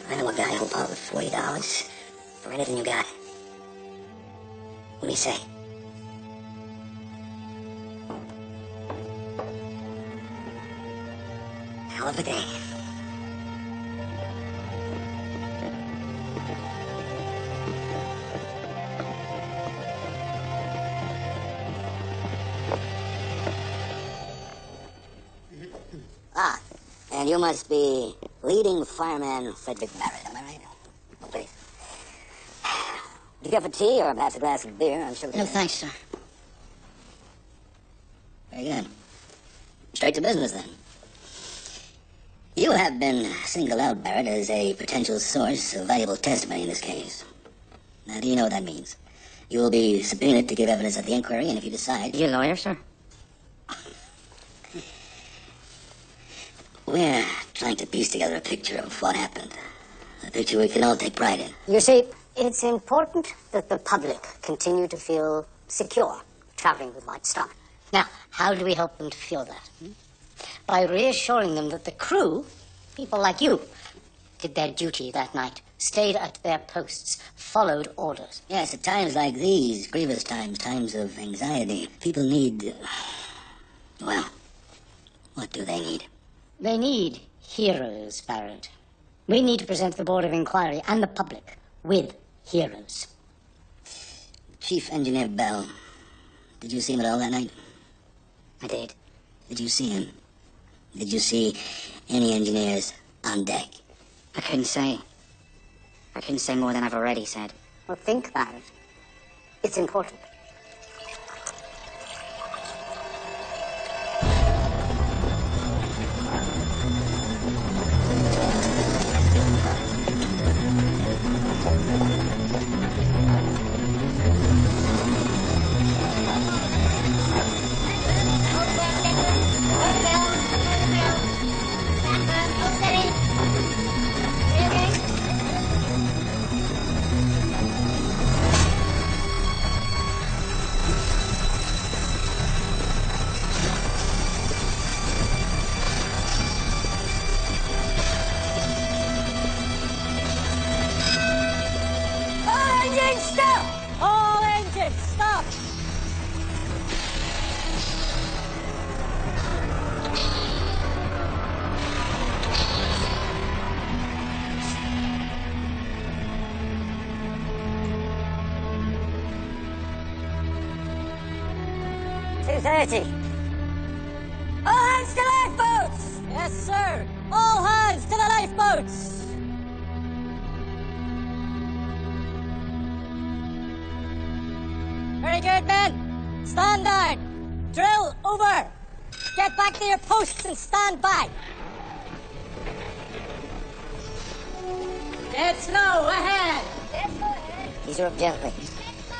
I know a guy who'll part with $40 for anything you got. What do you say? Hell of a day. And you must be leading fireman Frederick Barrett, am I right? Oh, please. Do you care for tea or perhaps a glass of beer? I'm sure. No, thanks, sir. Very good. Straight to business, then. You have been singled out, Barrett, as a potential source of valuable testimony in this case. Now, do you know what that means? You will be subpoenaed to give evidence at the inquiry, and if you decide... You a lawyer, sir? We're trying to piece together a picture of what happened. A picture we can all take pride in. You see, it's important that the public continue to feel secure traveling with White Star. Now, how do we help them to feel that? By reassuring them that the crew, people like you, did their duty that night, stayed at their posts, followed orders. Yes, at times like these, grievous times, times of anxiety, people need... well, what do they need? They need heroes, Barrett. We need to present the Board of Inquiry and the public with heroes. Chief Engineer Bell, did you see him at all that night? I did. Did you see him? Did you see any engineers on deck? I couldn't say. I couldn't say more than I've already said. Well, think about it. It's important. All hands to lifeboats! Yes, sir. All hands to the lifeboats! Very good, men. Stand down. Drill over. Get back to your posts and stand by. Dead snow ahead. Ease her up gently.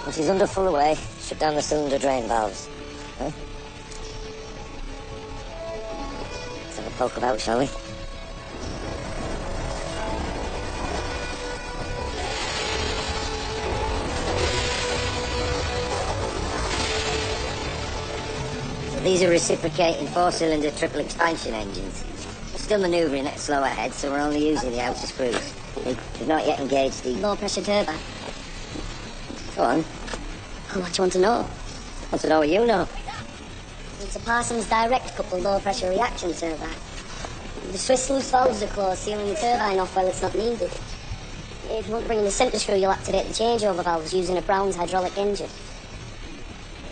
When she's under full away, shut down the cylinder drain valves. Huh? Let's have a poke about, shall we? So these are reciprocating four-cylinder triple expansion engines. We're still manoeuvring at a slower head, so we're only using the outer screws. We've not yet engaged the low-pressure turbine. Go on. What do you want to know? I want to know what you know. It's a Parsons direct coupled low-pressure reaction turbine. The Swiss loose valves are closed, sealing the turbine off while it's not needed. If you want to bring in the centre screw, you'll activate the changeover valves using a Brown's hydraulic engine.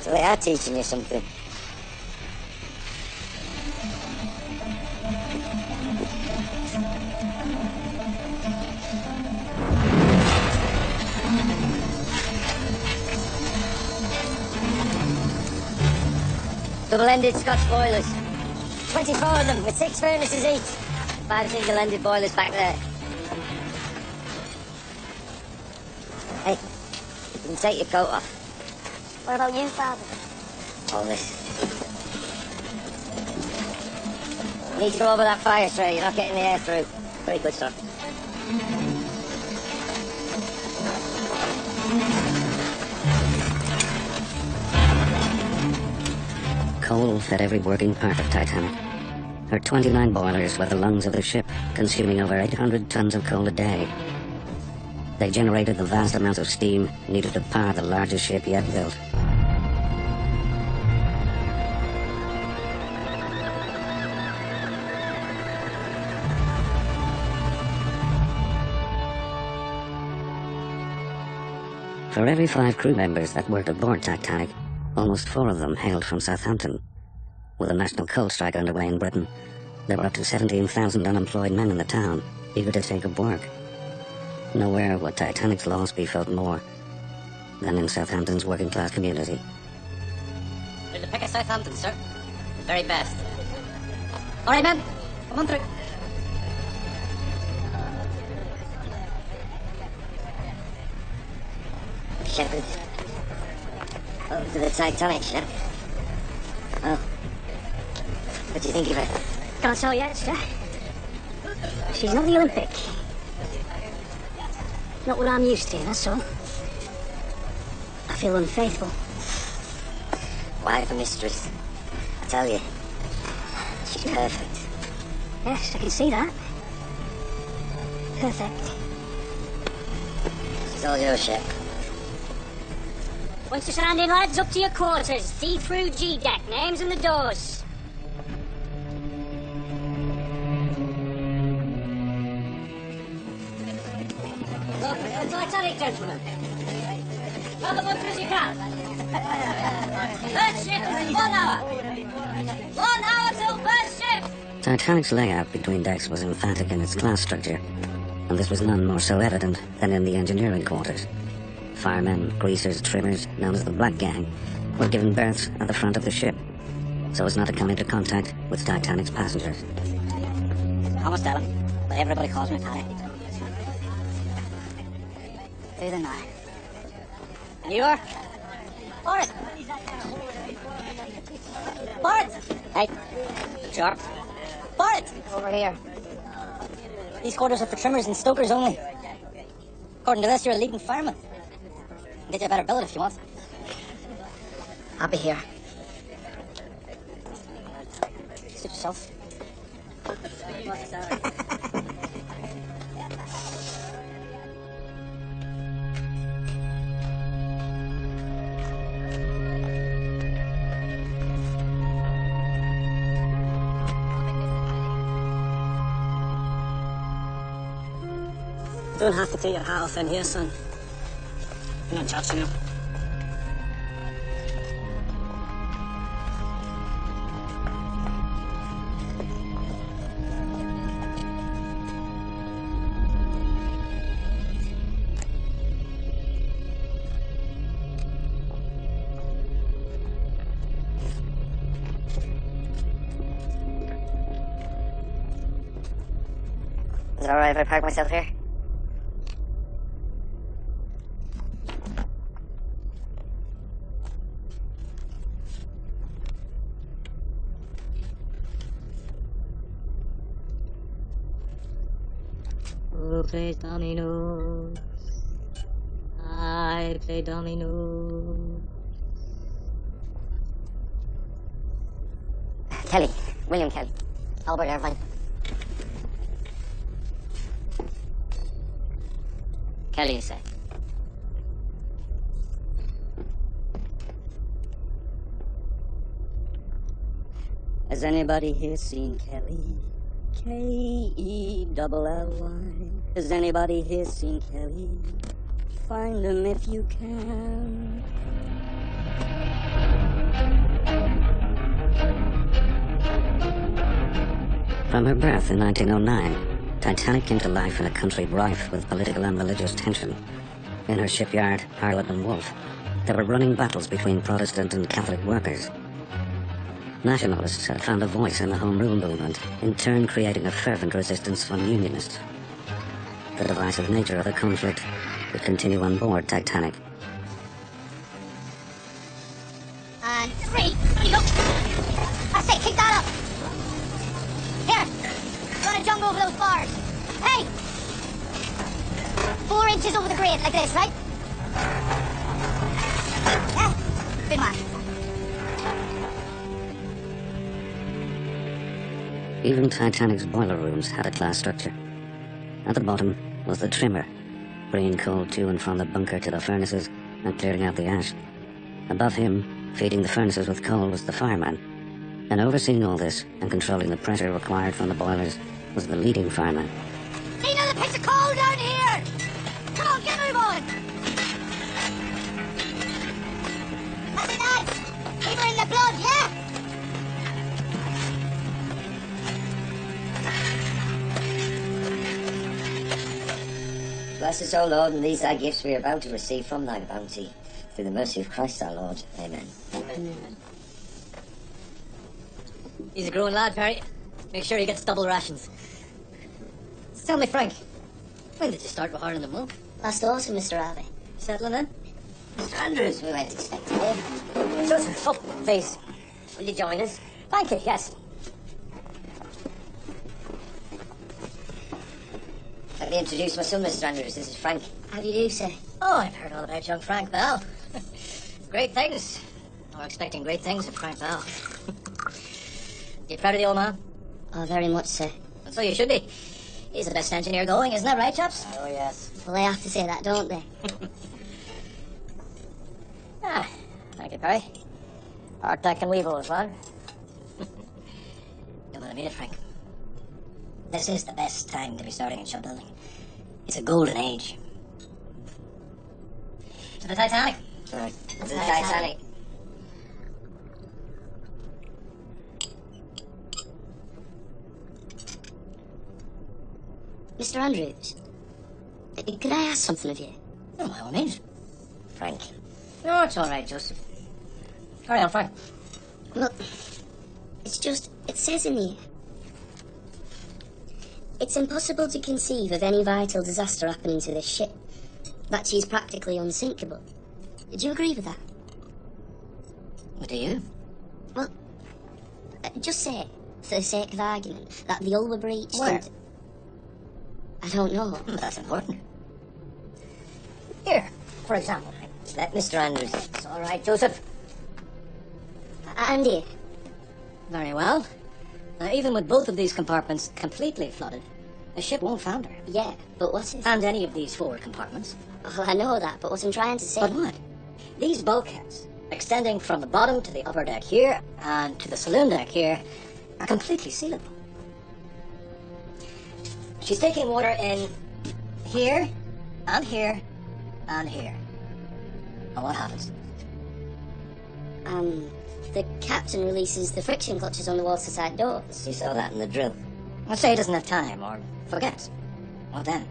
So they are teaching you something. Double-ended Scotch boilers. 24 of them with 6 furnaces each. 5 single-ended boilers back there. Hey, you can take your coat off. What about you, Father? All this. You need to go over that fire tray. You're not getting the air through. Very good, sir. Coal fed every working part of Titanic. Her 29 boilers were the lungs of the ship, consuming over 800 tons of coal a day. They generated the vast amounts of steam needed to power the largest ship yet built. For every 5 crew members that worked aboard Titanic, almost 4 of them hailed from Southampton. With a national coal strike underway in Britain, there were up to 17,000 unemployed men in the town, eager to take up work. Nowhere would Titanic's loss be felt more than in Southampton's working-class community. We're the pick of Southampton, sir. The very best. All right, men. Come on through. Shepherd. Over to the Titanic, Shep. Oh. What do you think of her? Can't tell yet, sir. She's not the Olympic. Not what I'm used to, that's all. I feel unfaithful. Wife and mistress. I tell you. She's perfect. Yes, I can see that. Perfect. She's all yours, Shep. Once you're surrounded, lads, up to your quarters. C through G deck. Names and the doors. Look, the Titanic, gentlemen. Well, the much as you can. First ship is in 1 hour. 1 hour till first ship. Titanic's layout between decks was emphatic in its class structure, and this was none more so evident than in the engineering quarters. Firemen, greasers, trimmers, known as the Black Gang, were given berths at the front of the ship, so as not to come into contact with Titanic's passengers. Thomas Dillon, but everybody calls me Paddy. Who the night? And you are? Boris! Boris! Hey, sharp. Boris! Over here. These quarters are for trimmers and stokers only. According to this, you're a leading fireman. Get you a better billet if you want. I'll be here. Suit yourself. Don't have to take your hat off in here, son. You're not judging him. Is it alright if I park myself here? Who plays dominoes? I play dominoes. Kelly. William Kelly. Albert Irvine. Kelly, you say? Has anybody here seen Kelly? Kelly. Has anybody here seen Kelly? Find him if you can. From her birth in 1909, Titanic came to life in a country rife with political and religious tension. In her shipyard, Harlot and Wolfe, there were running battles between Protestant and Catholic workers. Nationalists had found a voice in the Home Rule movement, in turn creating a fervent resistance from Unionists. The divisive nature of the conflict would continue on board Titanic. And 3, you go. That's it, kick that up. Here, you want to jump over those bars. Hey! 4 inches over the grade, like this, right? Yeah, good man. Even Titanic's boiler rooms had a class structure. At the bottom was the trimmer, bringing coal to and from the bunker to the furnaces and clearing out the ash. Above him, feeding the furnaces with coal, was the fireman. And overseeing all this and controlling the pressure required from the boilers was the leading fireman. Need another piece of coal down here! Come on, get moving! That's it, lads! Keep her in the blood, yeah? Bless us, O Lord, and these thy gifts we are about to receive from thy bounty. Through the mercy of Christ our Lord. Amen. Amen. He's a growing lad, Perry. Make sure he gets double rations. So tell me, Frank, when did you start with hiring the monk? Last autumn, Mr. Harvey. Settling in? Mr. Andrews, we weren't expecting him. Joseph, up, please. Will you join us? Thank you, yes. Let me introduce my son, Mr. Andrews. This is Frank. How do you do, sir? Oh, I've heard all about young Frank Bell. Great things. We're expecting great things of Frank Bell. You proud of the old man? Oh, very much, sir. And so you should be. He's the best engineer going, isn't that right, chaps? Oh, yes. Well, they have to say that, don't they? Thank you, Perry. Art Deck and Weevil as well. You'll know what I mean, Frank. This is the best time to be starting in shipbuilding. It's a golden age. To the Titanic. Right. To the Titanic. Mr. Andrews, could I ask something of you? Oh, by all means. Frank. No, it's all right, Joseph. Carry on, Frank. Look, it's just, it says in here, it's impossible to conceive of any vital disaster happening to this ship, that she's practically unsinkable. Do you agree with that? What do you? Well, just say, for the sake of argument, that the hull were breached Where? and... I don't know. That's important. Here, for example. Let Mr. Andrews. It's all right, Joseph. And here. Very well. Now, even with both of these compartments completely flooded, the ship won't founder. Yeah, but what if... And any of these 4 compartments. Oh, I know that, but what I'm trying to say... But what? These bulkheads, extending from the bottom to the upper deck here and to the saloon deck here, are completely sealable. She's taking water in here, and here, and here. And what happens? The captain releases the friction clutches on the waterside doors. You saw that in the drill. Let's say he doesn't have time, or forgets. What then?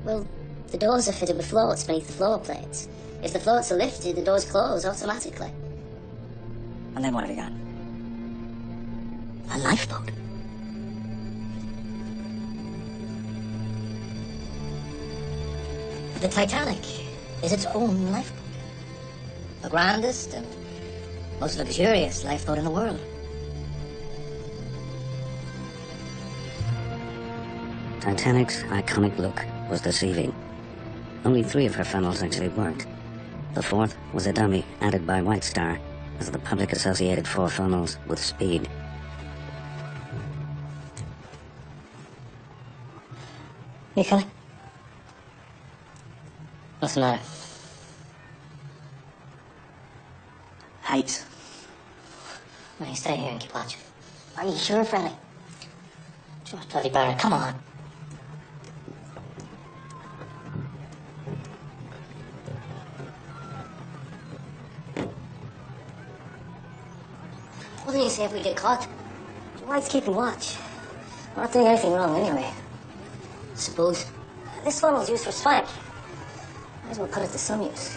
Well, the doors are fitted with floats beneath the floor plates. If the floats are lifted, the doors close automatically. And then what have you got? A lifeboat. The Titanic is its own lifeboat. The grandest and most luxurious lifeboat in the world. Titanic's iconic look was deceiving. Only 3 of her funnels actually worked. The 4th was a dummy added by White Star as the public associated 4 funnels with speed. You coming? What's the matter? Heights. Now you stay here and keep watching. Are you sure, Freddy? Just bloody Barrett, come on. What do you say if we get caught? White's keeping watch. We're not doing anything wrong anyway. I suppose. This funnel's used for swank. Might as well put it to some use.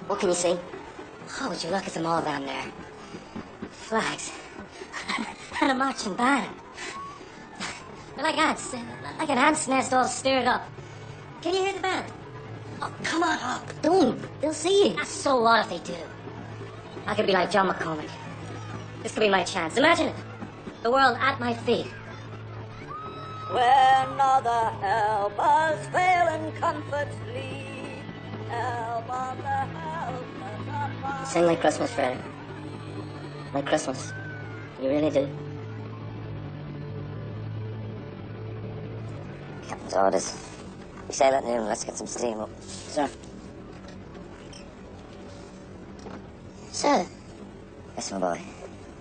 What can you see? Oh, would you look at them all down there? Flags. And a marching band. They're like ants. Like an ant's nest all stirred up. Can you hear the band? Oh, come on, Hawk. Don't. They'll see you. So what if they do? I could be like John McCormick. This could be my chance. Imagine it. The world at my feet. When other helpers fail and comforts leave, help on the helpless. Sing like Christmas, Freddy. Like Christmas. You really do. Captain's orders. We sail at noon. Let's get some steam up. Sir. Sir, Yes, my boy.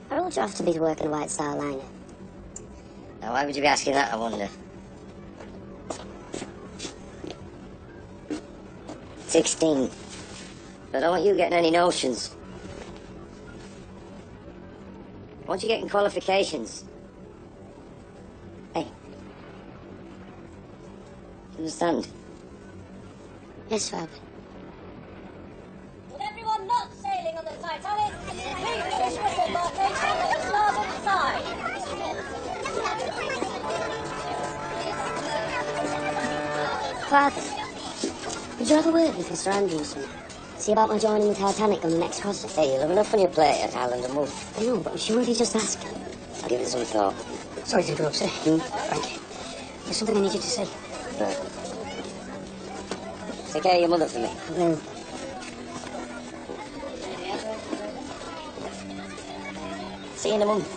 how old do you have to be to work in a White Star liner? Now, why would you be asking that, I wonder? 16. But I don't want you getting any notions. I want you getting qualifications. Hey. You understand? Yes, Fab. With everyone not sailing on the Titanic, leave the whistle bar station on the starboard side. Father, would you have a word with Mr. Andrewson? See about my joining the Titanic on the next crossing? Hey, you'll have enough on your plate at Highland and Wolf. I know, but I'm sure if you just ask. I'll give it some thought. Sorry to interrupt, sir. Frank, there's something I need you to say. Right. Take care of your mother for me. I will. See you in a month.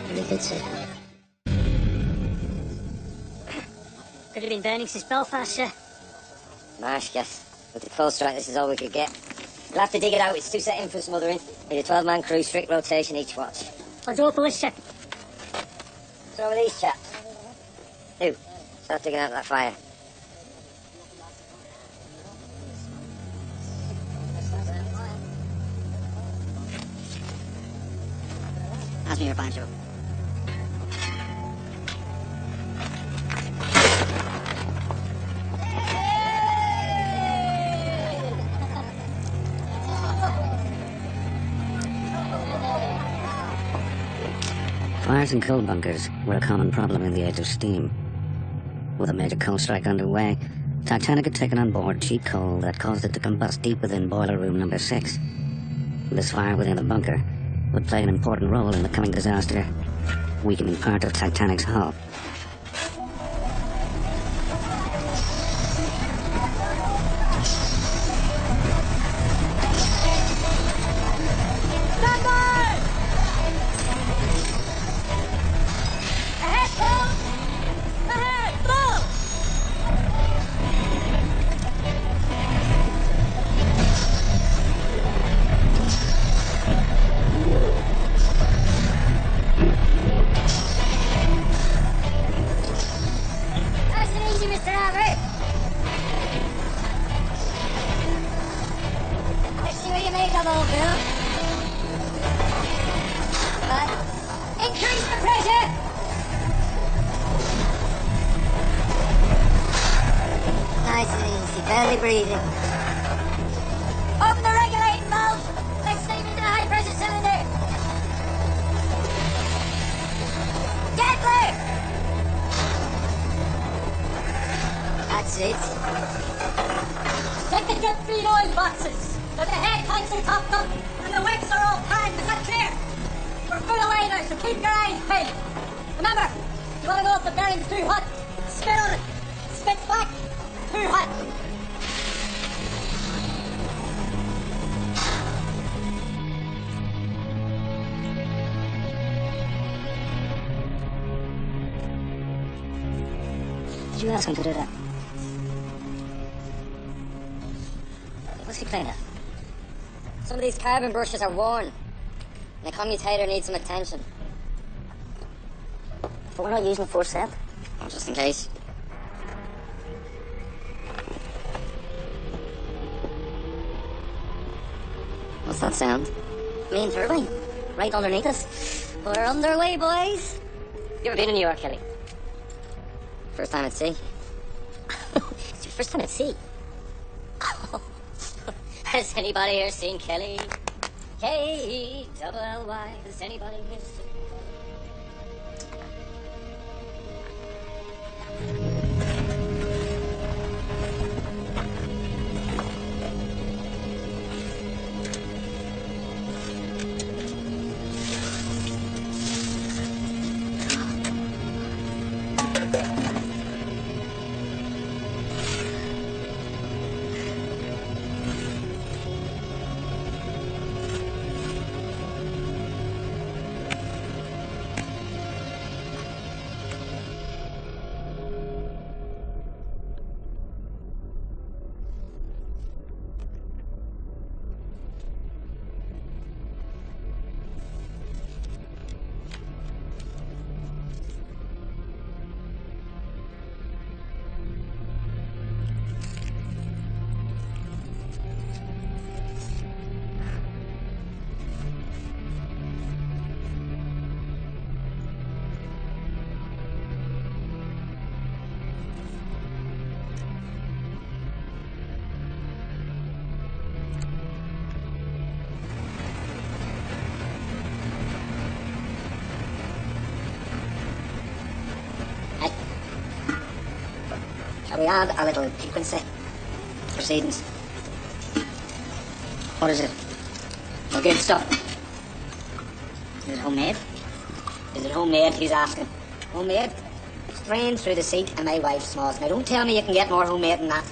Very good, sir. Could have been burning since Belfast, sir. Marsh gas. With the cold strike, this is all we could get. We'll have to dig it out. It's too set in for smothering. Need a 12-man crew, strict rotation each watch. Quadruple is, sir. What's wrong with these chaps? Who? Start digging out that fire. Pass me your poncho. Fires and coal bunkers were a common problem in the age of steam. With a major coal strike underway, Titanic had taken on board cheap coal that caused it to combust deep within boiler room number 6. This fire within the bunker would play an important role in the coming disaster, weakening part of Titanic's hull. Nice and easy, Mr. Albert. Let's see what you make of, old girl. But increase the pressure. Nice and easy, barely breathing. Open the regulating valve. Let's steam into the high pressure cylinder. Gently. That's it. Check the drip feed oil boxes. So the head tanks are topped up and the wicks are all timed. Is that clear? We're full of liners, so keep your eyes peeled. Remember, you want to know if the bearing's too hot, spit on it. Spit back. Too hot. Did you ask him to do that? What's he playing at? Some of these carbon brushes are worn. And the commutator needs some attention. But we're not using force set. Oh, just in case. What's that sound? Main turbine. Right underneath us. We're underway, boys. You ever been in New York, Kelly? First time at sea? It's your first time at sea. Has anybody here seen Kelly? K-double-L-Y. Has anybody here seen... Shall we add a little piquancy? Proceedings. What is it? No good stuff. Is it homemade? Is it homemade, he's asking. Homemade? Strained through the seat of my wife's smalls. Now don't tell me you can get more homemade than that.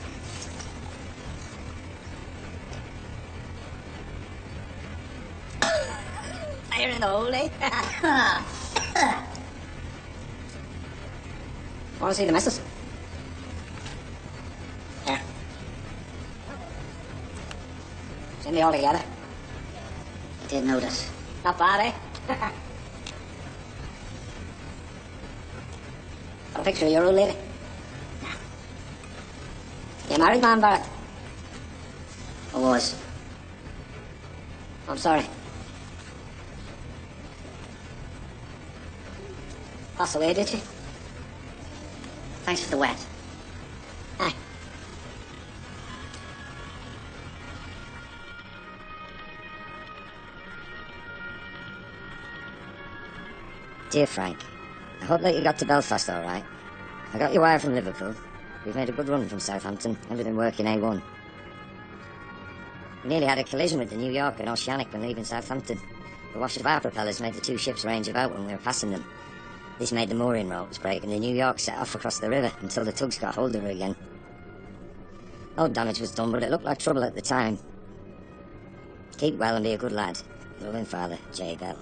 Fire in the hole, eh? Want to see the missus? Here. Send me all together. Did notice. Not bad, eh? Got a picture of your old lady? You married, man, Barrett? I was. I'm sorry. Pass away, did she? Thanks for the wet. Aye. Dear Frank, I hope that you got to Belfast all right. I got your wire from Liverpool. We've made a good run from Southampton, everything working A1. We nearly had a collision with the New York and Oceanic when leaving Southampton. The wash of our propellers made the two ships range about when we were passing them. This made the mooring ropes break and the New York set off across the river until the tugs got hold of her again. No damage was done, but it looked like trouble at the time. Keep well and be a good lad. Loving father, J. Bell.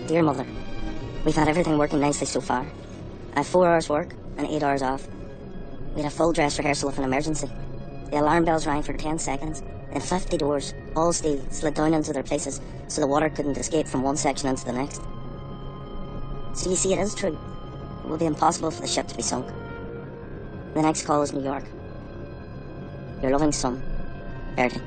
Dear Mother, we've had everything working nicely so far. I have 4 hours work and 8 hours off. We had a full dress rehearsal of an emergency. The alarm bells rang for 10 seconds, then 50 doors, all steel, slid down into their places so the water couldn't escape from one section into the next. So you see, it is true. It will be impossible for the ship to be sunk. The next call is New York. Your loving son, Bertie.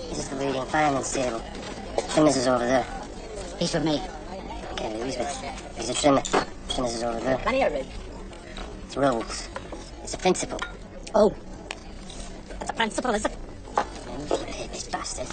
This is the leading fireman's table. Trimmers is over there. He's with me. Okay, Elizabeth. He's a trimmer. Trimmers is over there. Money or Ruth? It's rules. It's a principle. Oh. That's a principle, is it? This bastard.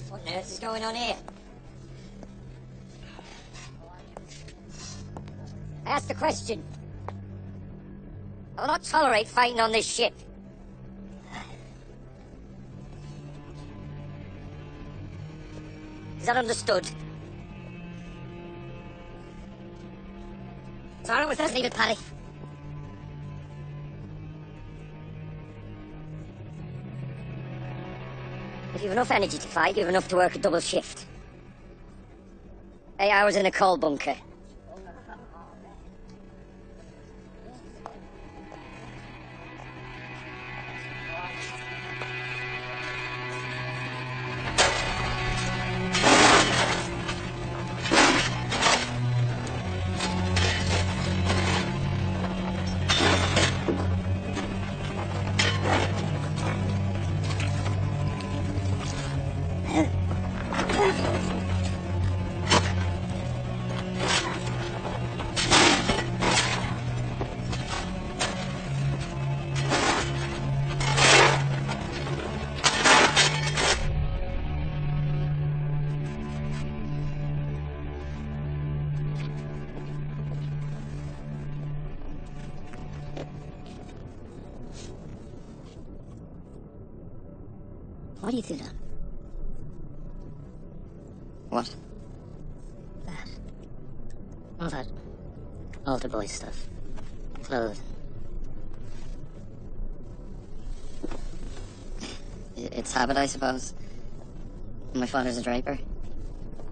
What on earth is going on here? I asked the question. I will not tolerate fighting on this ship. Is that understood? It's all right with us, leave it, Paddy. If you've enough energy to fight, you've enough to work a double shift. 8 hours in a coal bunker. Why do you do that? What? That. All that altar boy stuff. Clothes. It's habit, I suppose. My father's a draper.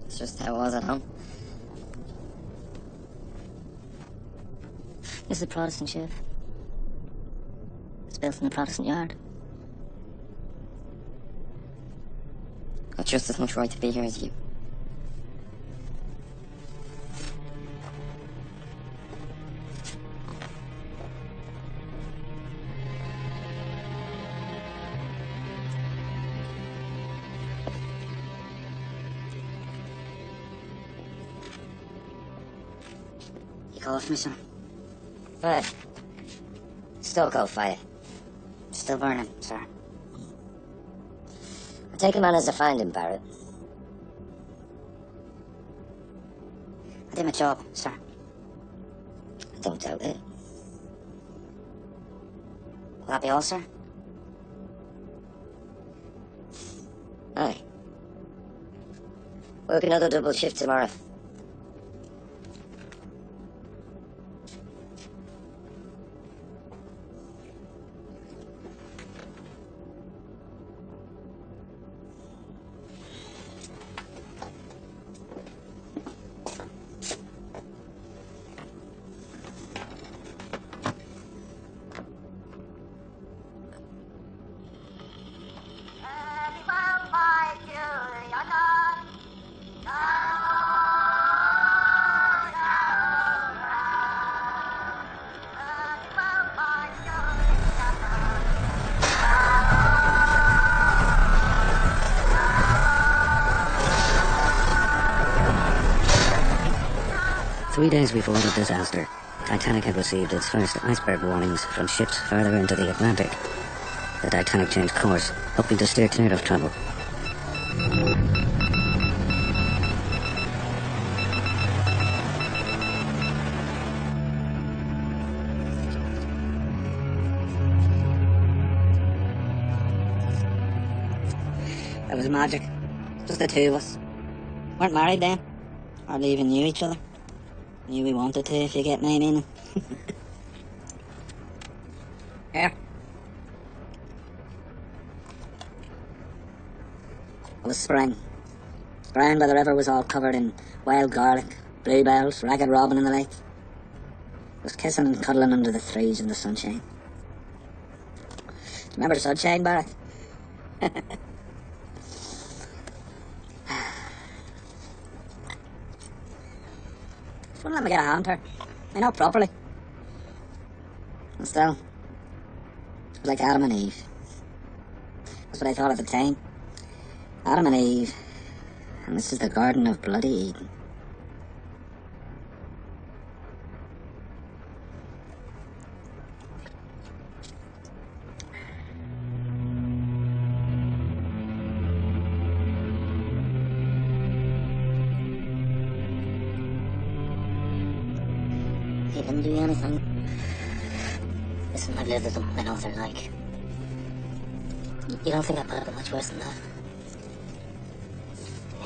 It's just how it was at home. This is a Protestant ship. It's built in a Protestant yard. Got just as much right to be here as you. You call for me, sir? But still go fight it. Still burning, sir. I take a man as I find him, Barrett. I did my job, sir. I don't doubt it. Will that be all, sir? Aye. Work another double shift tomorrow. Three days before the disaster, Titanic had received its first iceberg warnings from ships further into the Atlantic. The Titanic changed course, hoping to steer clear of trouble. That was magic. Just the two of us. Weren't married then. Hardly even knew each other. Knew we wanted to, if you get my meaning. Here. It was spring. Ground by the river was all covered in wild garlic, bluebells, ragged robin and the like. Was kissing and cuddling under the trees in the sunshine. Do you remember the sunshine, Barrett? Just wouldn't let me get a hand her. I know properly. And still, it was like Adam and Eve. That's what I thought at the time. Adam and Eve, and this is the Garden of Bloody Eden. He didn't do anything. Listen, I've lived with them. I know what they're like. You don't think I put up with much worse than that?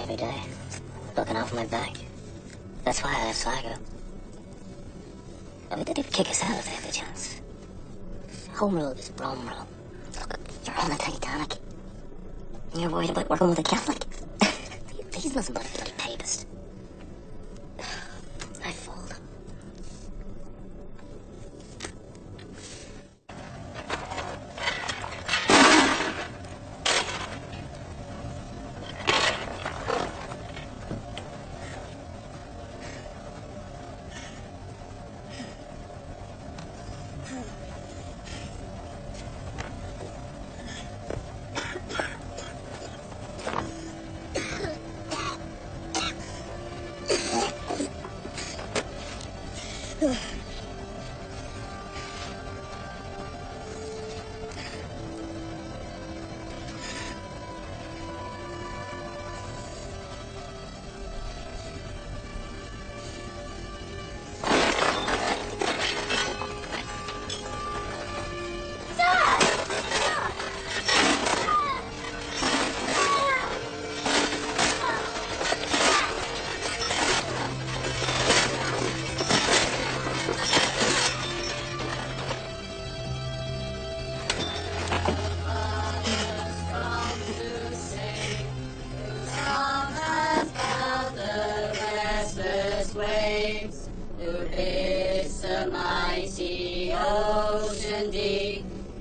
Every day, looking out for my back. That's why I left Sligo. I mean, they'd kick us out if they had the chance. Home rule is Rome rule. Look, you're on a Titanic. And you're worried about working with a Catholic. He's nothing but a bloody papist. I fooled him.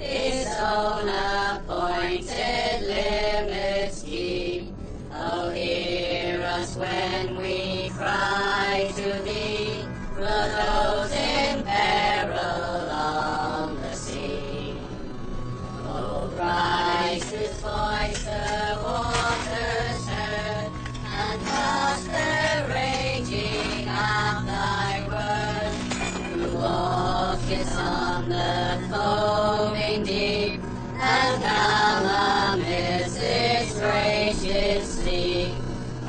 his own appointed limits keep. Oh, hear us when we cry to thee, for those in peril on the sea. Oh, Christ, whose voice the waters heard, and past the raging of thy word, who walkest on the foaming deep, and calm amidst its gracious sleep.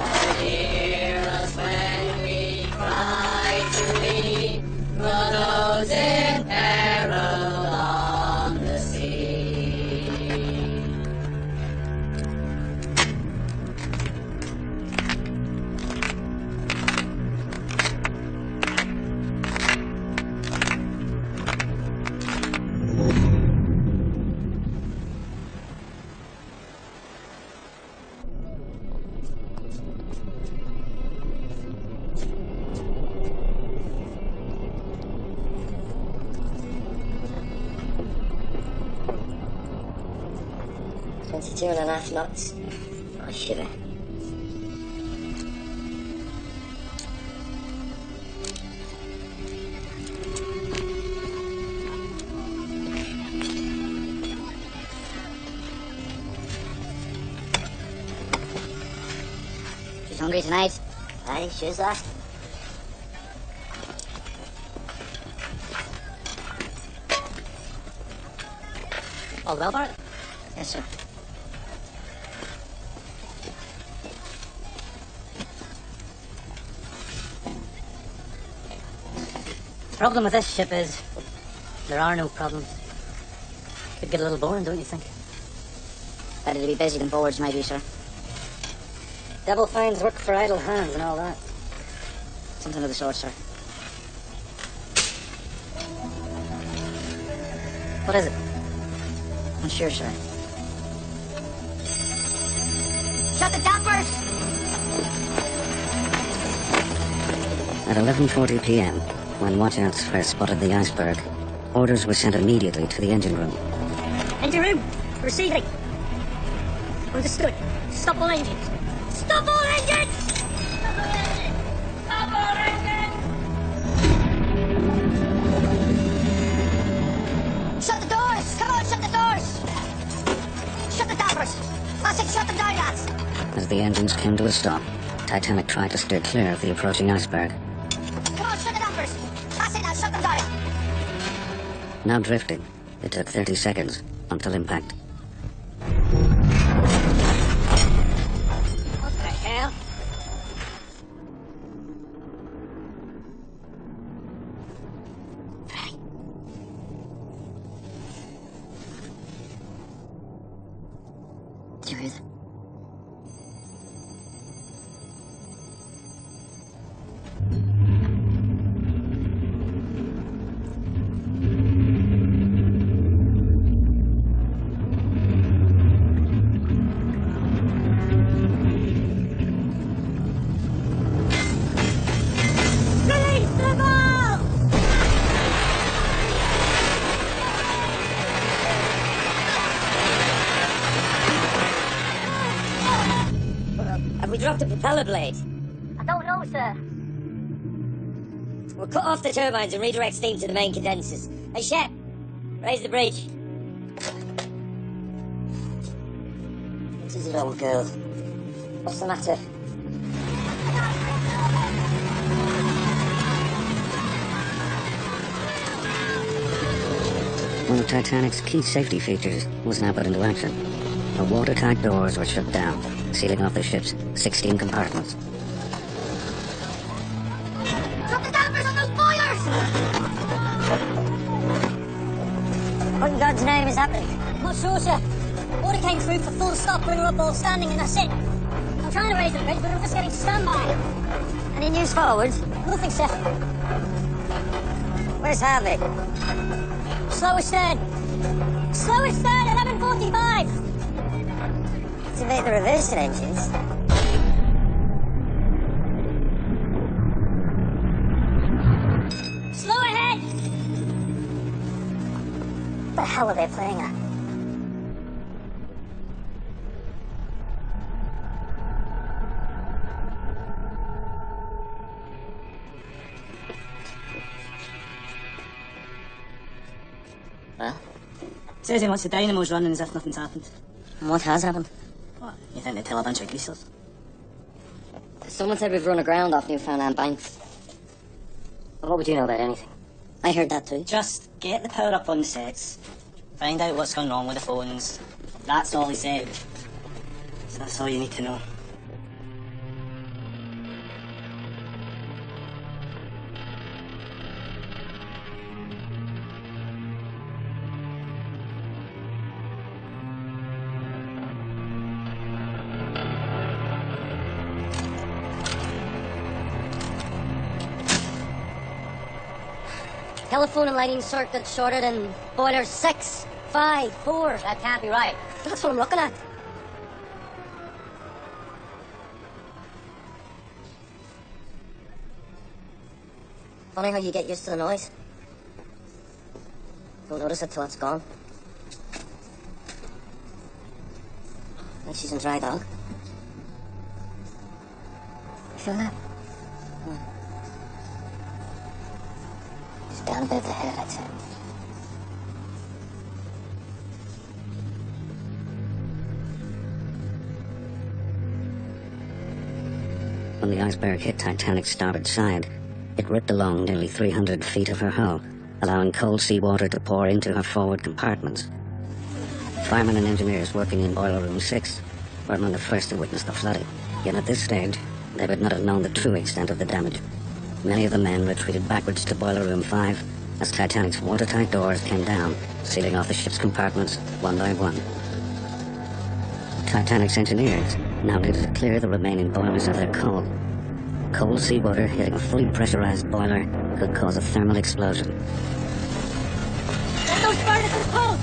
Oh, hear us when we cry to thee, for those in peril on the sea. Two and a half knots. Oh, shiver. She's hungry tonight. Aye, she's that. All well, Barrett? Yes, sir. The problem with this ship is there are no problems. Could get a little boring, don't you think? Better to be busy than bored, maybe, sir. Devil finds work for idle hands and all that. Something of the sort, sir. What is it? I'm sure, sir. Shut the dampers! At 11:40 p.m., when watchouts first spotted the iceberg, orders were sent immediately to the engine room. Engine room, receiving. Understood. Stop all engines. Stop all engines! Stop all engines! Stop all engines! Shut the doors! Come on, shut the doors! Shut the dampers! I said shut them down, lads! As the engines came to a stop, Titanic tried to steer clear of the approaching iceberg. Come on, shut the dampers! I said now shut them down! Now drifting, it took 30 seconds until impact. What the hell? Did you hear that? Release the ball! Have we dropped a propeller blade? I don't know, sir. We'll cut off the turbines and redirect steam to the main condensers. Hey, Shep, raise the bridge. What is it, old girl? What's the matter? One of Titanic's key safety features was now put into action. The watertight doors were shut down, sealing off the ship's 16 compartments. Drop the dampers on those boilers! What in God's name is happening? Not sure, sir. Water came through for full stop, bring her up all standing, and that's it. I'm trying to raise the bridge, but I'm just getting standby. Any news forward? Nothing, sir. Where's Harvey? Slow astern. Slow astern, 11:45. Activate the reversing engines. Slow ahead. What the hell are they playing at? Well, Says he wants the dynamos running as if nothing's happened. what has happened? What? You think they tell a bunch of geezers? Someone said we've run aground off Newfoundland Banks. What would you know about anything? I heard that too. Just get the power up on the sets, find out what's going on with the phones. That's all he said. So that's all you need to know. Telephone and lighting circuit shorted in boiler 6, 5, 4. That can't be right. That's what I'm looking at. Funny how you get used to the noise. Don't notice it till it's gone. And she's in dry dog. You feel that? She's down a bit of the head, I'd say. When the iceberg hit Titanic's starboard side, it ripped along nearly 300 feet of her hull, allowing cold seawater to pour into her forward compartments. Firemen and engineers working in Boiler Room 6 were among the first to witness the flooding, yet at this stage, they would not have known the true extent of the damage. Many of the men retreated backwards to Boiler Room 5 as Titanic's watertight doors came down, sealing off the ship's compartments one by one. Titanic's engineers now needed to clear the remaining boilers of their coal. Cold seawater hitting a fully pressurized boiler could cause a thermal explosion. Let those furnaces pull!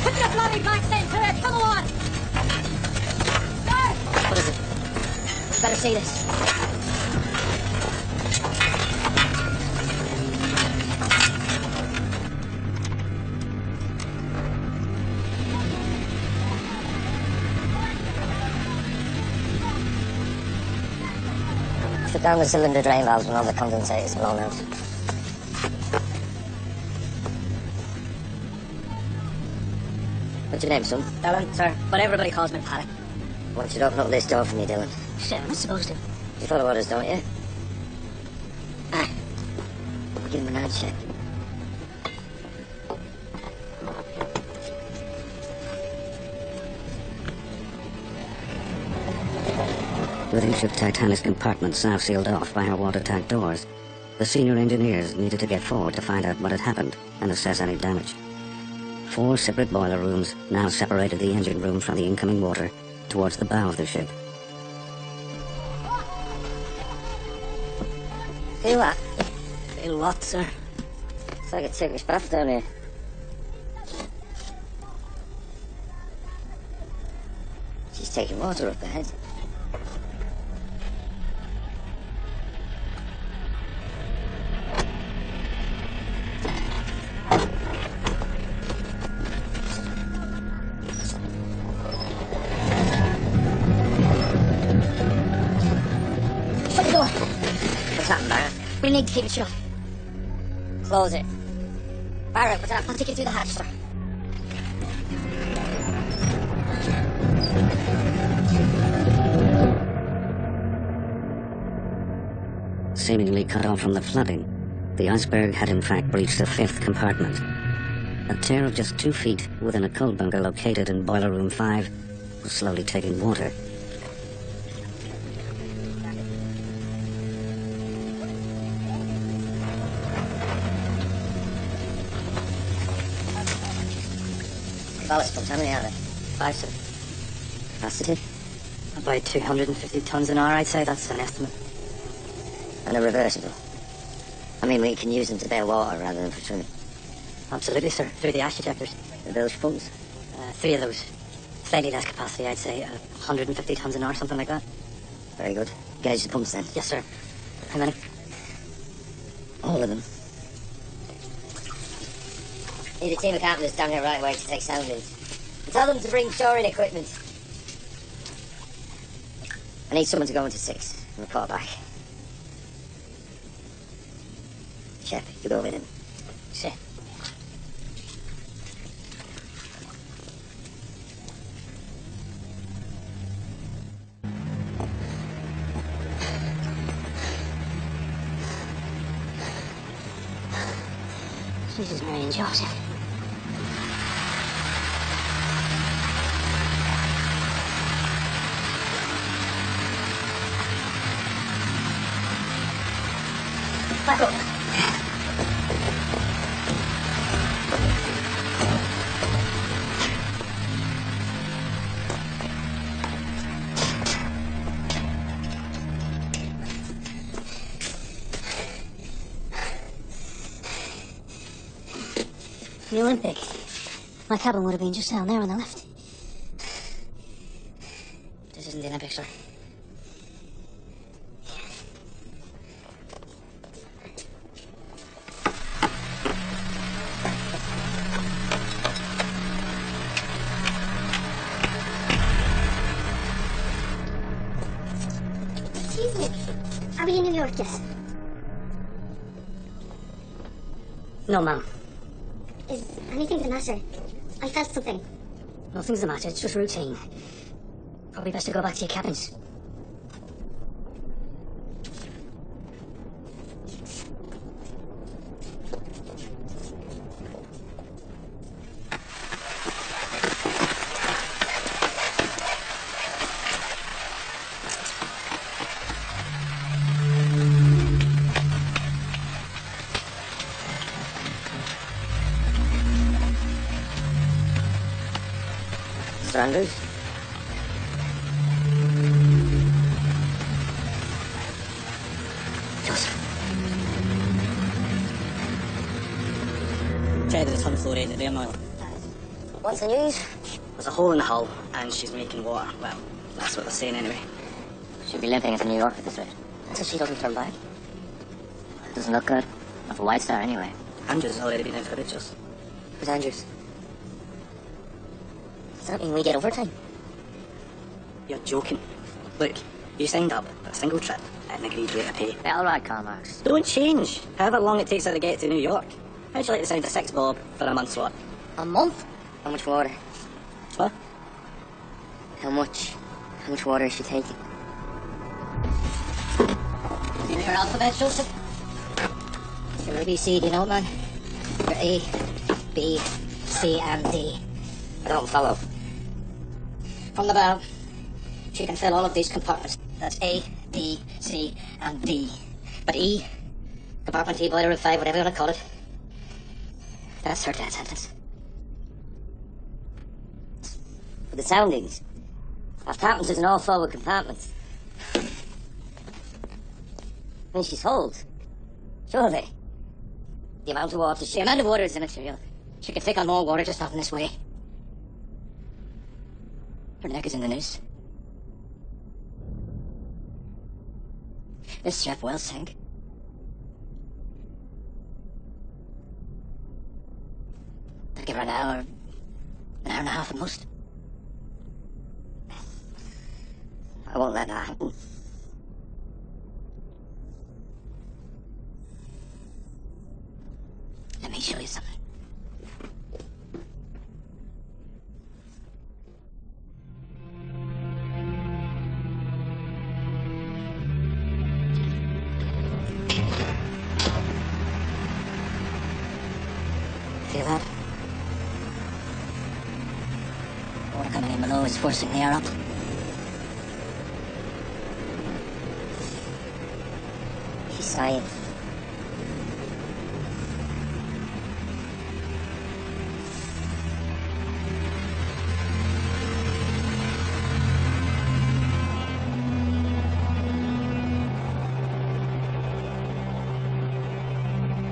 Put your bloody backs into it! Come on! There! What is it? You better see this. Put down the cylinder drain valves when all the condensate is blown out. What's your name, son? Dylan, sir, but everybody calls me Paddy. Why don't you open up this door for me, Dylan? Shit, I'm not supposed to. You follow orders, don't you? Aye. Give him a nod check. With each of Titanic's compartments now sealed off by her watertight doors, the senior engineers needed to get forward to find out what had happened and assess any damage. 4 separate boiler rooms now separated the engine room from the incoming water towards the bow of the ship. Feel that? Feel what, sir? It's like a Turkish bath down here. She's taking water up ahead. Shut the door! What's happened, Barrett? We need to keep it shut. Close it. Barrett, what's I'll happened? take you through the hatch, sir. Seemingly cut off from the flooding, the iceberg had in fact breached the 5th compartment. A tear of just 2 feet within a coal bunker located in Boiler Room 5 was slowly taking water. Ballast pumps, how many are there? 5, sir. Capacity? About 250 tons an hour, I'd say. That's an estimate. And a reversible. I mean, we can use them to bear water rather than for swimming. Absolutely, sir. Through the ash ejectors. The bilge pumps? 3 of those. Slightly less capacity, I'd say. 150 tons an hour, something like that. Very good. Gauge the pumps then. Yes, sir. How many? All of them. Need a team of carpenters down here right away to take soundings. And tell them to bring shoring equipment. I need someone to go into 6 and report back. Shep, you go with him. Sure. Jesus, Mary and Joseph. Back up. The Olympic. My cabin would have been just down there on the left. This isn't the Olympic, sir. Excuse me. Are we in New York yet? No, ma'am. Is anything the matter? I felt something. Nothing's the matter. It's just routine. Probably best to go back to your cabins. Mr. Andrews? Tried with a ton of fluoride at the oil. What's the news? There's a hole in the hull, and she's making water. Well, that's what they're saying anyway. She'll be limping into New York at this rate. Until she doesn't turn back. Doesn't look good. Not for White Star anyway. Andrews has already been out for Richards. Who's Andrews? Does that mean we get overtime? You're joking. Look, you signed up for a single trip at an agreed rate of pay. Yeah, alright, Karl Marx. Don't change, however long it takes her to get to New York. How'd you like the sound of 6 bob for a month's work? A month? How much water? What? How much water is she taking? You know your alphabet, Joseph? Your ABC, do you know it, man? Your A, B, C, and D. I don't follow. From the bow, she can fill all of these compartments. That's A, B, C, and D. But E, compartment E, boiler room 5, whatever you want to call it, that's her death sentence. For the soundings. I've carpenters in all forward compartments. When she's holed. Surely. The amount of water The amount of water is immaterial. She can take on more water just off in this way. Her neck is in the noose. This ship will sink. I'll give her an hour and a half at most. I won't let that happen. Let me show you something. Feel that? Water coming in below is forcing the air up. She's sighing.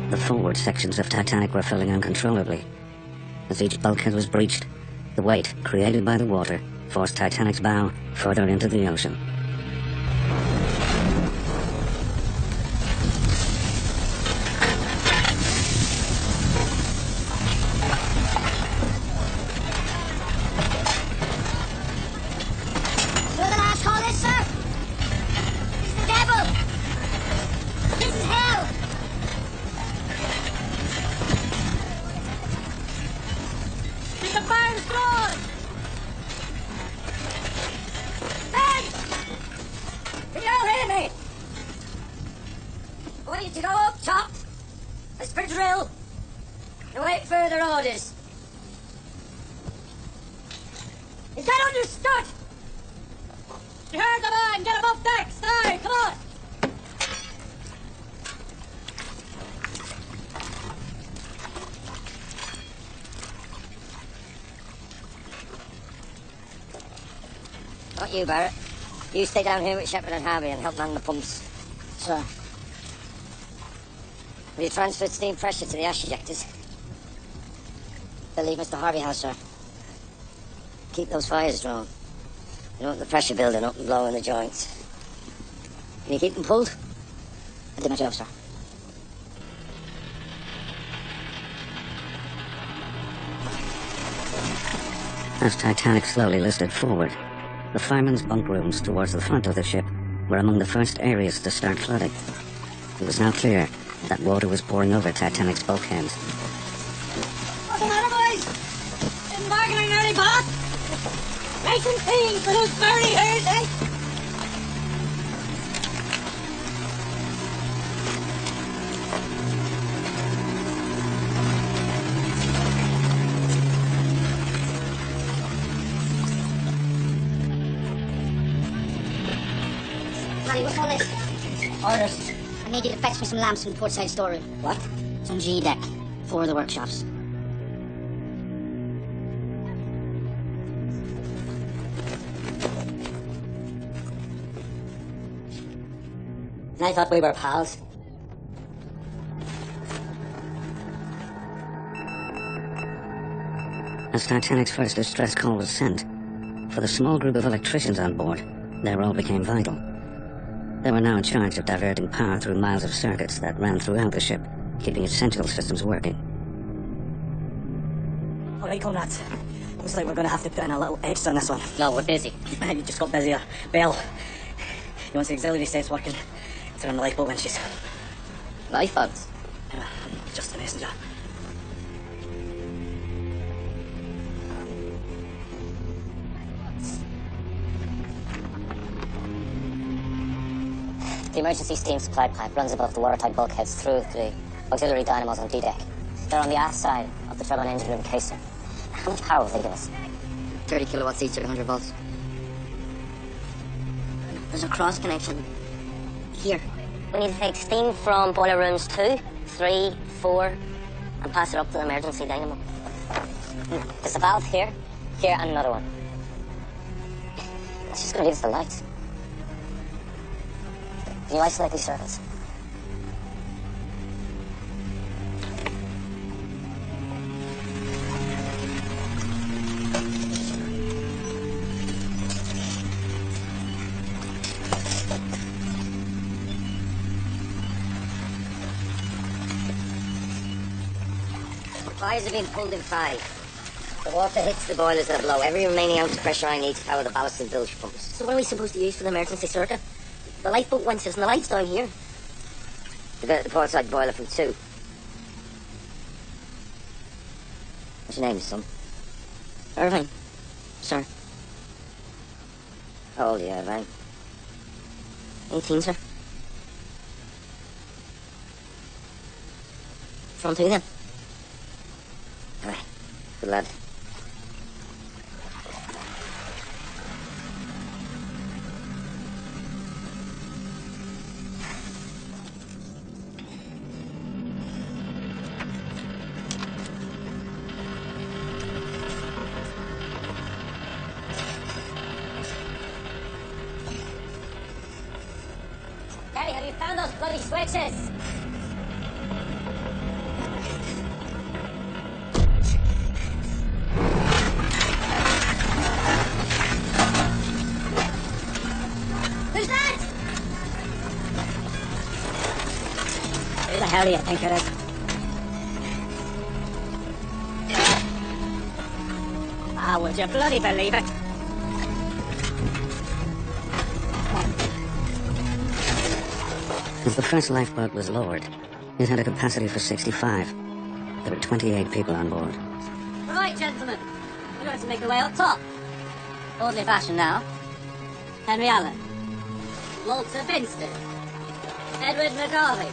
The forward sections of Titanic were filling uncontrollably. As each bulkhead was breached, the weight created by the water forced Titanic's bow further into the ocean. further orders. Is that understood? You heard the man. Get him up deck. Stay. Come on. Not you, Barrett. You stay down here with Shepherd and Harvey and help man the pumps. Sir. Will you transfer steam pressure to the ash ejectors? They'll leave Mr. Harvey house, sir. Keep those fires drawn. You don't want the pressure building up and blowing the joints. Can you keep them pulled? I did my job, sir. As Titanic slowly listed forward, the firemen's bunk rooms towards the front of the ship were among the first areas to start flooding. It was now clear that water was pouring over Titanic's bulkheads. What's the matter, boys? Isn't bargaining early, boss? Making tea for those burly hairs, eh? Manny, what's all this? Orders. I need you to fetch me some lamps from the portside storeroom. What? It's on G deck. 4 of the workshops. I thought we were pals. As Titanic's first distress call was sent, for the small group of electricians on board, their role became vital. They were now in charge of diverting power through miles of circuits that ran throughout the ship, keeping essential systems working. All right, comrades. Looks like we're going to have to put in a little extra on this one. No, we're busy. You just got busier. Bell. You want the auxiliary sets working? Turn on the lifeboat winches. Lifeboats. Just the messenger. The emergency steam supply pipe runs above the watertight bulkheads through the auxiliary dynamos on D-deck. They're on the aft side of the turbine engine room casing. How much power will they give us? 30 kilowatts each at 100 volts. There's a cross connection. Here. We need to take steam from boiler rooms 2, 3, 4, and pass it up to the emergency dynamo. There's a valve here, here, and another one. It's just going to leave us the lights. Can you isolate these circuits? Fires are being pulled in 5. The water hits the boilers that blow every remaining ounce of pressure I need to power the ballast and bilge pumps. So what are we supposed to use for the emergency circuit? The lifeboat winches and the lights down here. The portside boiler from 2. What's your name, son? Irvine. Sir. How old are you, Irvine? 18, sir. From 2 then. Aye. Good lad. Gary, have you found those bloody switches? Who's that? Who the hell do you think it is? Ah, would you bloody believe it? As the first lifeboat was lowered, it had a capacity for 65. There were 28 people on board. Right, gentlemen. We're going to make our way up top. Oldly fashioned now. Henry Allen. Walter Binston. Edward McGarvey.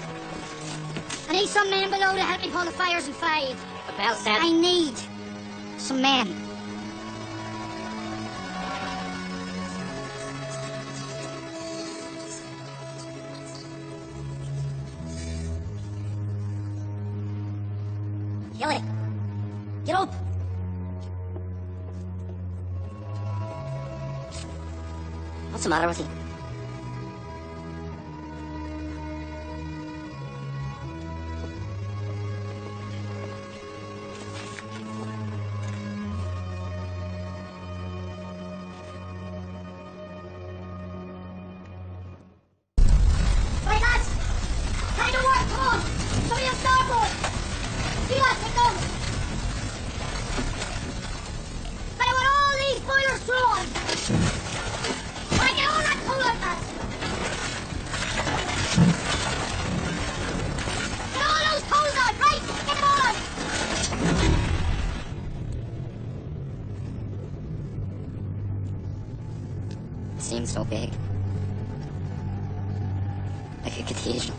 I need some men below to help me pull the fires in 5. The bell said... I need some men. Kelly, get up! What's the matter with you? Right, lads! Time to work, come on! Somebody on starboard! You lads, take them! I want all these boilers drawn! I get all that coolant, lads! Get all those coals on, right? Get them all on! It seems so big. Like a cathedral.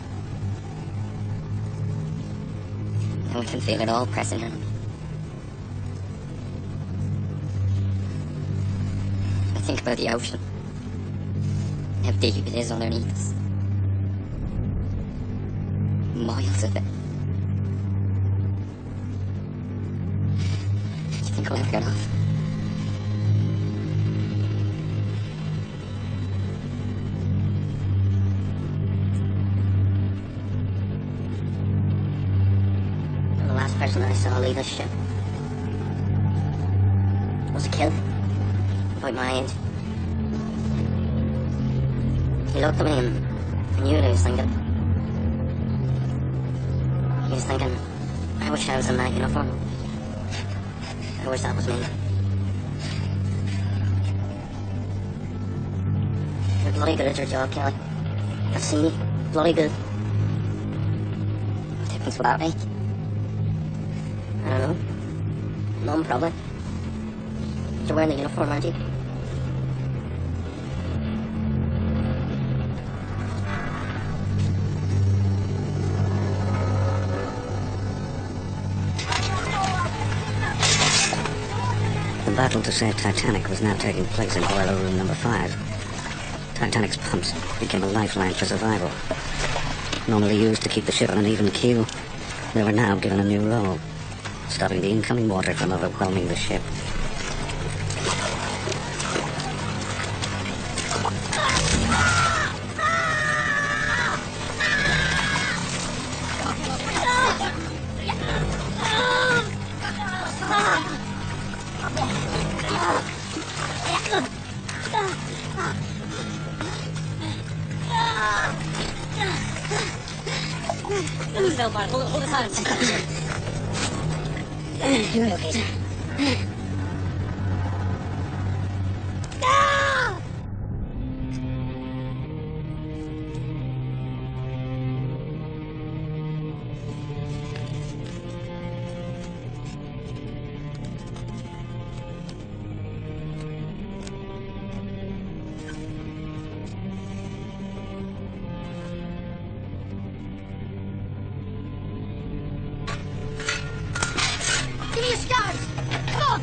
And we can feel it all pressing in. I think about the ocean. How deep it is underneath us. Miles of it. Do you think we'll ever get off? The last person I saw leave this ship was killed by my age. He looked at me and I knew what he was thinking. He was thinking, I wish I was in that uniform. I wish that was me. You're bloody good at your job, Kelly. I've seen you. Bloody good. What difference would that make? I don't know. None, probably. You're wearing the uniform, aren't you? The battle to save Titanic was now taking place in boiler room number 5. Titanic's pumps became a lifeline for survival. Normally used to keep the ship on an even keel, they were now given a new role, stopping the incoming water from overwhelming the ship. Hold still, Bart. Hold his hands. You're okay, sir. Give me your scars! Come on!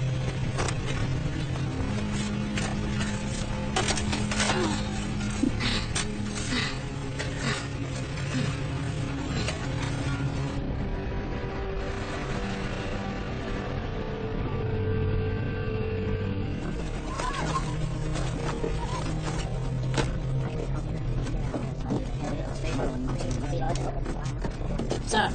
Sir.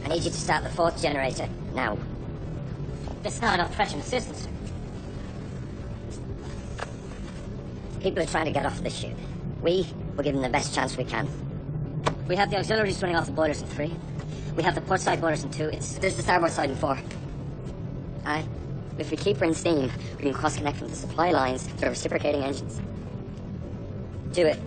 I need you to start the 4th generator, now. There's not enough pressure and assistance, sir. People are trying to get off this ship. We'll give them the best chance we can. We have the auxiliaries running off the boilers in 3. We have the port side boilers in 2. There's the starboard side in 4. Aye. If we keep her in steam, we can cross-connect from the supply lines to our reciprocating engines. Do it.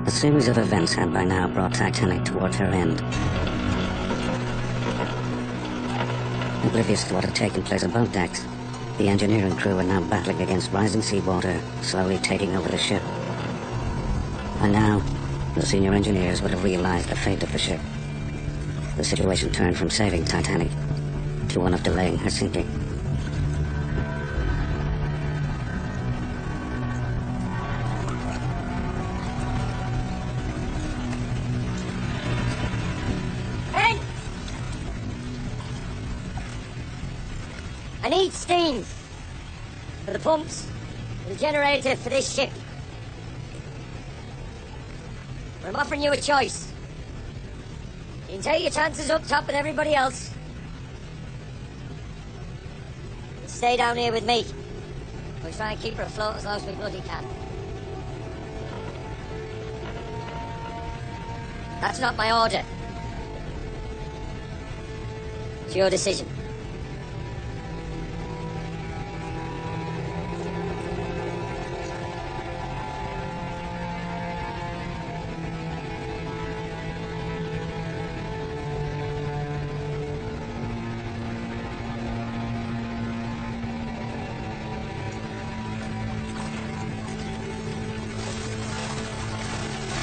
A series of events had by now brought Titanic towards her end. Oblivious to what had taken place above decks, the engineer and crew were now battling against rising seawater, slowly taking over the ship. And now, the senior engineers would have realized the fate of the ship. The situation turned from saving Titanic to one of delaying her sinking. Hey! I need steam for the pumps, for the generator for this ship. I'm offering you a choice. You can take your chances up top with everybody else. You stay down here with me. We'll try and keep her afloat as long as we bloody can. That's not my order. It's your decision.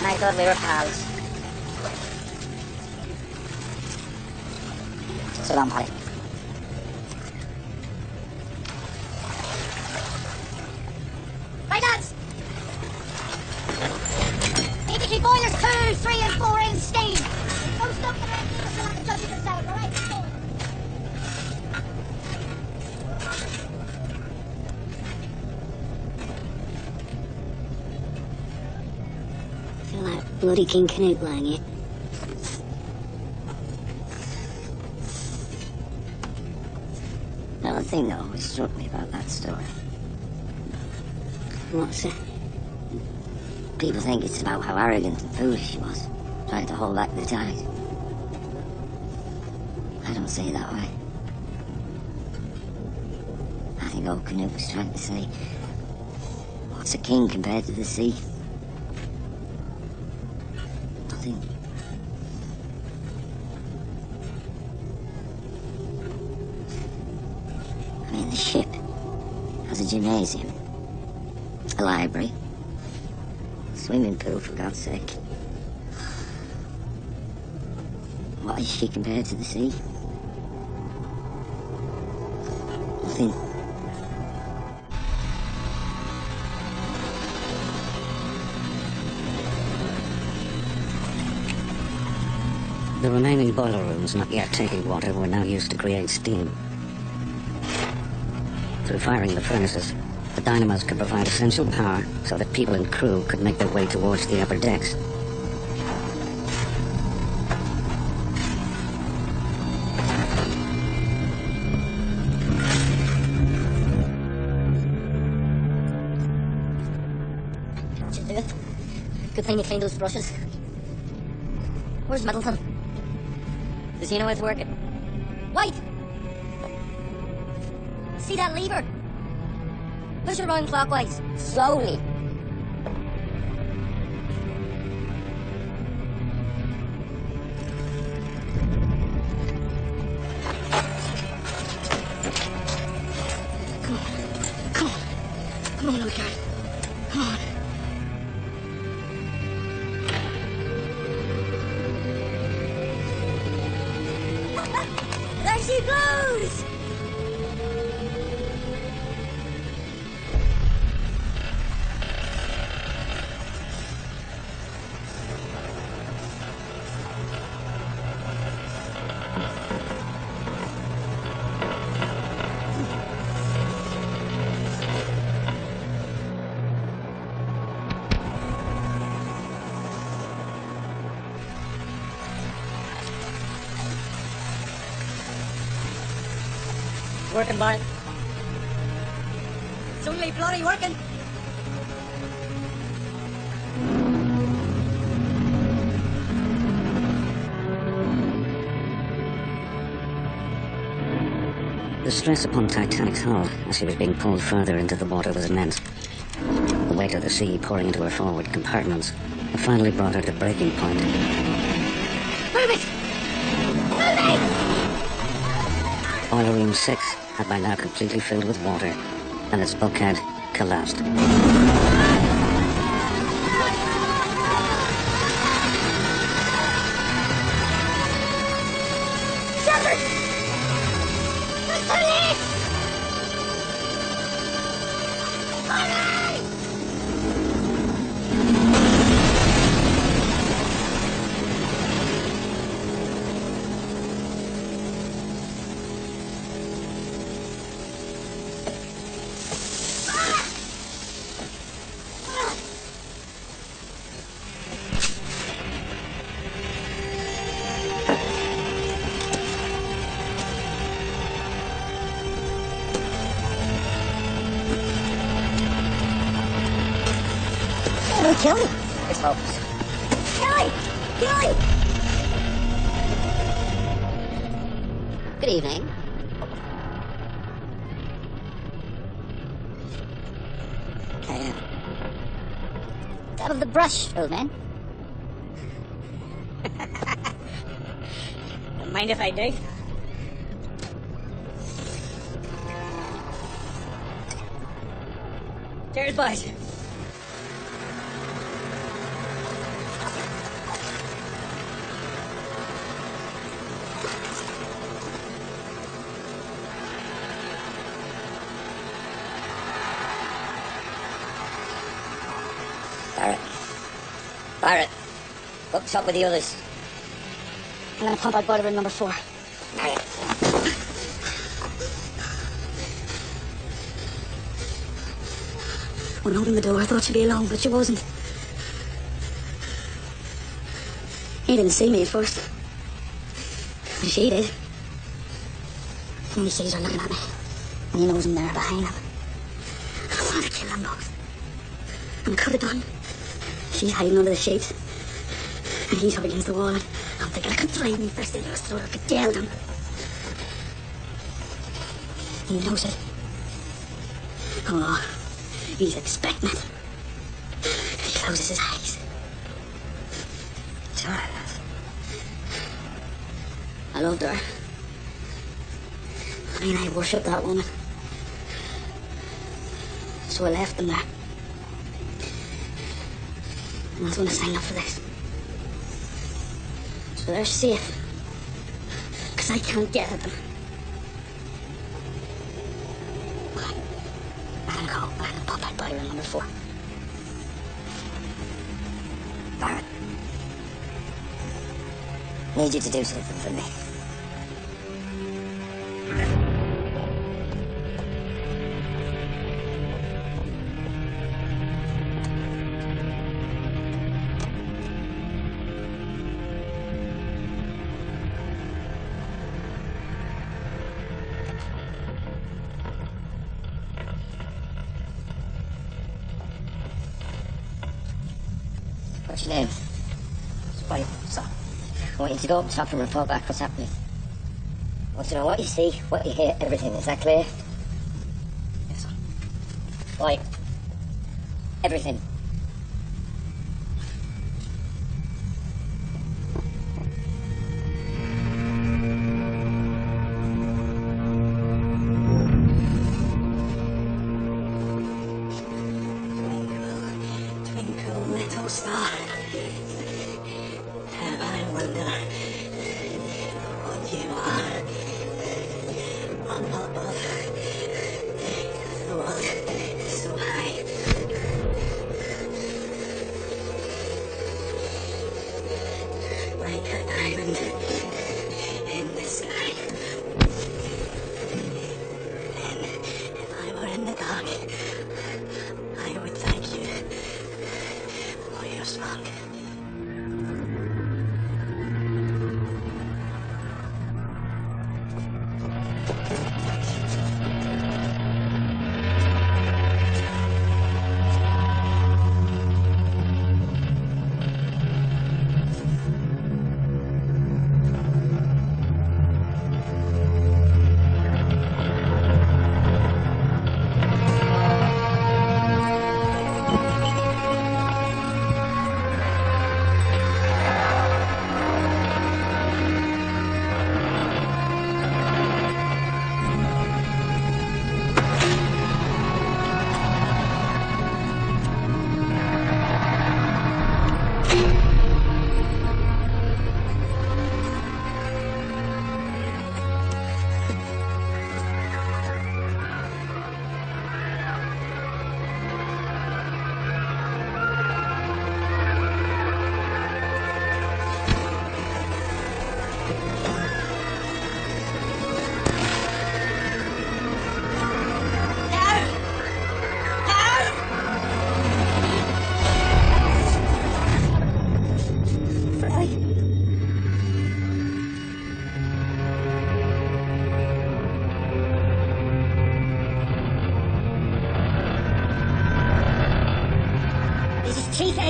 I thought we were pals. So long, Polly. Right, lads! Need to keep boilers 2, 3 and 4 in steam. Don't stop the red until I can judge it out, alright? I feel like bloody King Canute lying here. Now, the thing that always struck me about that story, What's it? people think it's about how arrogant and foolish she was, trying to hold back the tide. I don't see it that way. I think old Canute was trying to say, what's a king compared to the sea? Nothing. I mean, the ship has a gymnasium, a library, a swimming pool, for God's sake. What is she compared to the sea? Nothing. The remaining boiler rooms not yet taking water were now used to create steam. Through firing the furnaces, the dynamos could provide essential power so that people and crew could make their way towards the upper decks. Should do it. Good thing you cleaned those brushes. Where's Middleton? Does he know it's working? Wait! See that lever? Push it around clockwise. Slowly. Come on, little guy. Come on. There she goes! Working, Bart. It's only bloody working. The stress upon Titanic's hull as she was being pulled further into the water was immense. The weight of the sea pouring into her forward compartments and finally brought her to breaking point. Move it! Move it! Boiler Room 6 had by now completely filled with water, and its bulkhead collapsed. Shepard! Mr. Lee! Hurry! We'll kill him. It's hopeless. Kelly! Kelly! Good evening. Out of the brush, old man. Don't mind if I do. Cheers, boys. Barrett, what's up with the others? I'm gonna pump out boiler room number 4. When I opened the door, I thought she'd be alone, but she wasn't. He didn't see me at first. But she did. And he sees her looking at me. And he knows I'm there behind him. I wanted to kill them both. And I could have done. She's hiding under the sheets. And he's up against the wall. And I'm thinking I could find me first thing I was through. I could yell them. He knows it. Oh, he's expecting it. He closes his eyes. It's alright. I loved her. I mean, I worshipped that woman. So I left them there. And I was going to sign up for this. So they're safe. Because I can't get at them. I'm gonna go back and pop out boiler number 4. Barrett. Need you to do something for me. What's your name? Spike. So, I want you to go up top and report back what's happening. I want to know what you see, what you hear, everything. Is that clear? Yes, sir. Right. Everything. Twinkle, little star. And I wonder what you are. On above the world so high.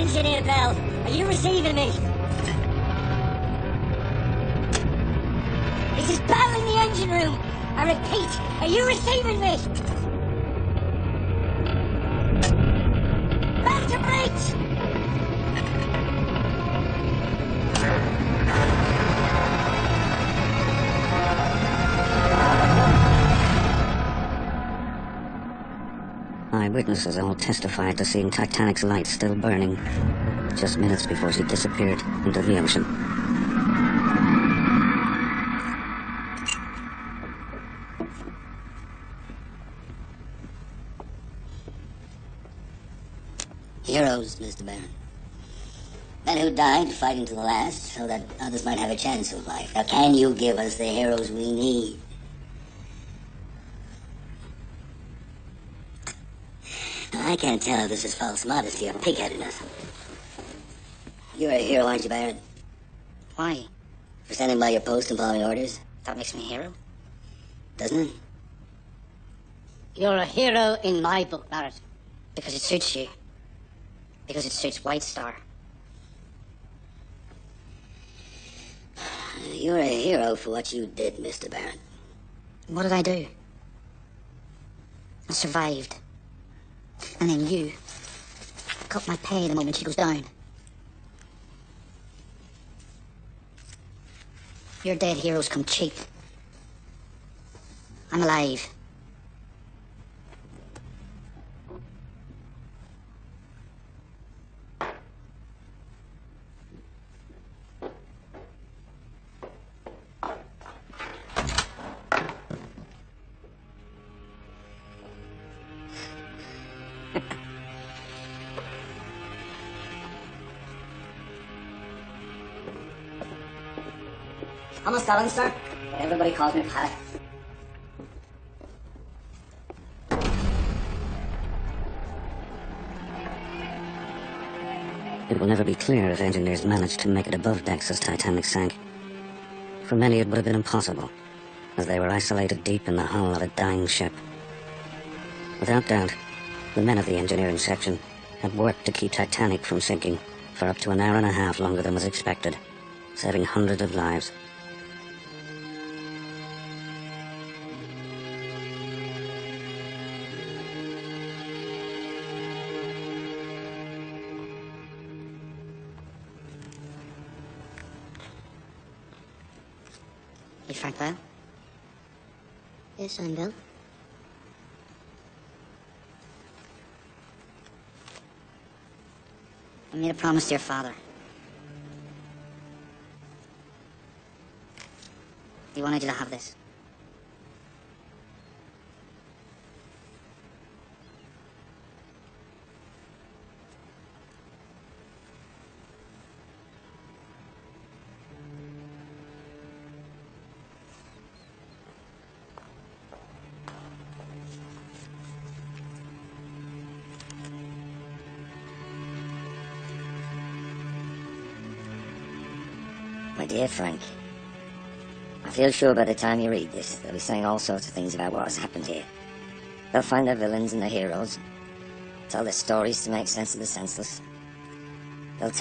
Engineer Bell, are you receiving me? This is Bell in the engine room. I repeat, are you receiving me? Bell to brakes! Eyewitnesses all testified to seeing Titanic's lights still burning, just minutes before she disappeared into the ocean. Heroes, Mr. Barron. Men who died fighting to the last so that others might have a chance of life. Now, can you give us the heroes we need? I can't tell if this is false modesty or pig-headedness. You're a hero, aren't you, Barron? Why? For standing by your post and following orders? That makes me a hero. Doesn't it? You're a hero in my book, Barrett. Because it suits you. Because it suits White Star. You're a hero for what you did, Mr. Barron. What did I do? I survived. And then you cut my pay the moment she goes down. Your dead heroes come cheap. I'm alive. I'm a Stalin, sir. But everybody calls me Paddock. It will never be clear if engineers managed to make it above decks as Titanic sank. For many it would have been impossible, as they were isolated deep in the hull of a dying ship. Without doubt, the men of the engineering section had worked to keep Titanic from sinking for up to an hour and a half longer than was expected, saving hundreds of lives. You Frank Bell? Yes, I'm Bill. I made a promise to your father. He wanted you to have this. My dear Frank, I feel sure by the time you read this, they'll be saying all sorts of things about what has happened here. They'll find their villains and their heroes, tell their stories to make sense of the senseless.